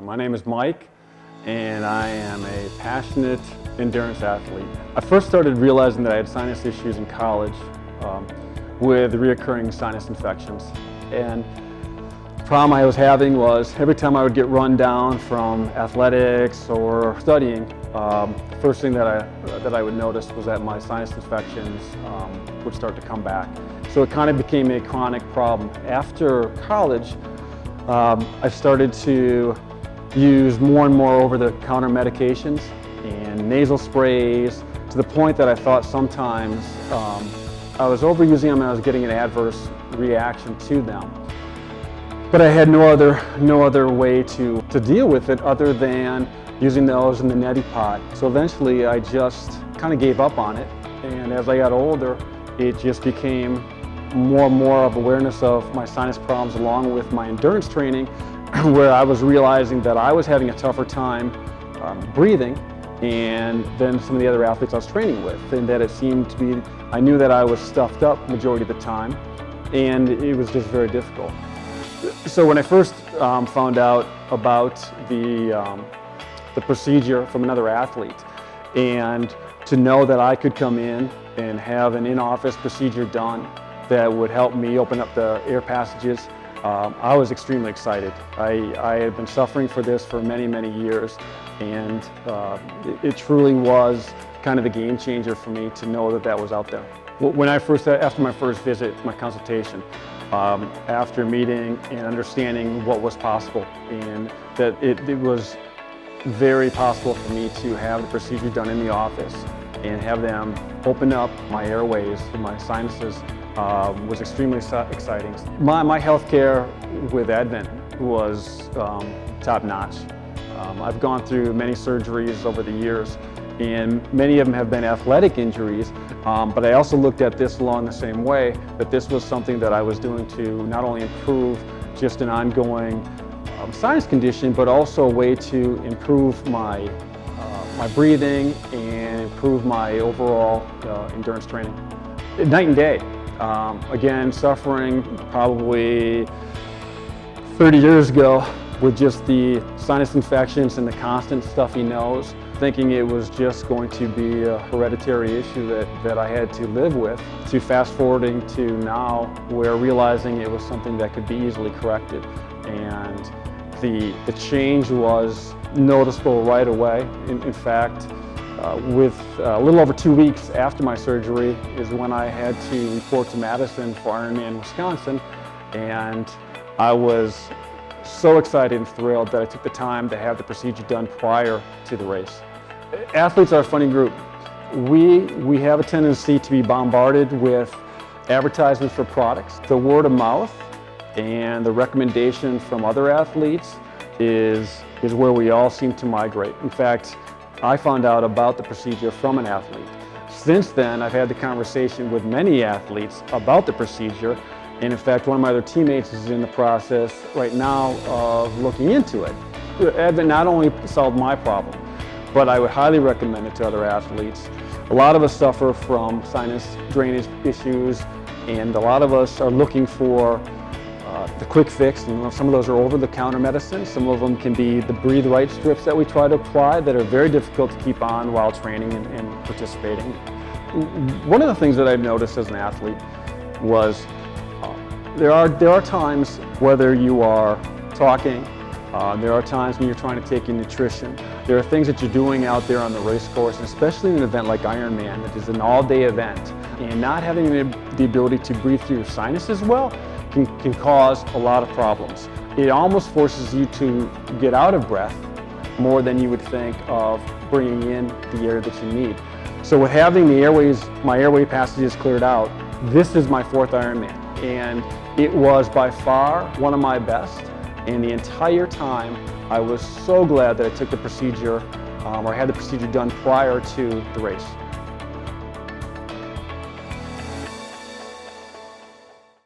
My name is Mike, and I am a passionate endurance athlete. I first started realizing that I had sinus issues in college with reoccurring sinus infections. And the problem I was having was every time I would get run down from athletics or studying, the first thing that I would notice was that my sinus infections would start to come back. So it kind of became a chronic problem. After college, I started to use more and more over-the-counter medications and nasal sprays, to the point that I thought sometimes I was overusing them and I was getting an adverse reaction to them. But I had no other way to deal with it other than using those in the neti pot. So eventually I just kind of gave up on it, and as I got older, it just became more and more of awareness of my sinus problems along with my endurance training, where I was realizing that I was having a tougher time breathing than some of the other athletes I was training with, and that it seemed to be, I knew that I was stuffed up majority of the time, and it was just very difficult. So when I first found out about the procedure from another athlete, and to know that I could come in and have an in-office procedure done that would help me open up the air passages, I was extremely excited. I had been suffering for this for many, many years, and it truly was kind of the game changer for me to know that that was out there. When after my first visit, my consultation, after meeting and understanding what was possible, and that it was very possible for me to have the procedure done in the office and have them open up my airways and my sinuses, was extremely exciting. My healthcare with Advent was top-notch. I've gone through many surgeries over the years, and many of them have been athletic injuries, but I also looked at this along the same way, that this was something that I was doing to not only improve just an ongoing sinus condition, but also a way to improve my breathing and improve my overall endurance training. Night and day. Again, suffering probably 30 years ago with just the sinus infections and the constant stuffy nose, thinking it was just going to be a hereditary issue that I had to live with, to fast forwarding to now, where realizing it was something that could be easily corrected. And the change was noticeable right away. In fact, with a little over 2 weeks after my surgery is when I had to report to Madison for IRONMAN Wisconsin, and I was so excited and thrilled that I took the time to have the procedure done prior to the race. Athletes are a funny group. We have a tendency to be bombarded with advertisements for products. The word of mouth and the recommendation from other athletes is where we all seem to migrate. In fact, I found out about the procedure from an athlete. Since then, I've had the conversation with many athletes about the procedure, and in fact, one of my other teammates is in the process right now of looking into it. Advent not only solved my problem, but I would highly recommend it to other athletes. A lot of us suffer from sinus drainage issues, and a lot of us are looking for the quick fix. Some of those are over-the-counter medicines. Some of them can be the breathe right strips that we try to apply that are very difficult to keep on while training and participating. One of the things that I've noticed as an athlete was there are times, whether you are talking, there are times when you're trying to take in nutrition. There are things that you're doing out there on the race course, and especially in an event like Ironman, that is an all-day event, and not having the ability to breathe through your sinuses well can cause a lot of problems. It almost forces you to get out of breath more than you would think of bringing in the air that you need. So with having my airway passages cleared out, this is my 4th Ironman, and it was by far one of my best. And the entire time, I was so glad that I took the procedure, or had the procedure done prior to the race.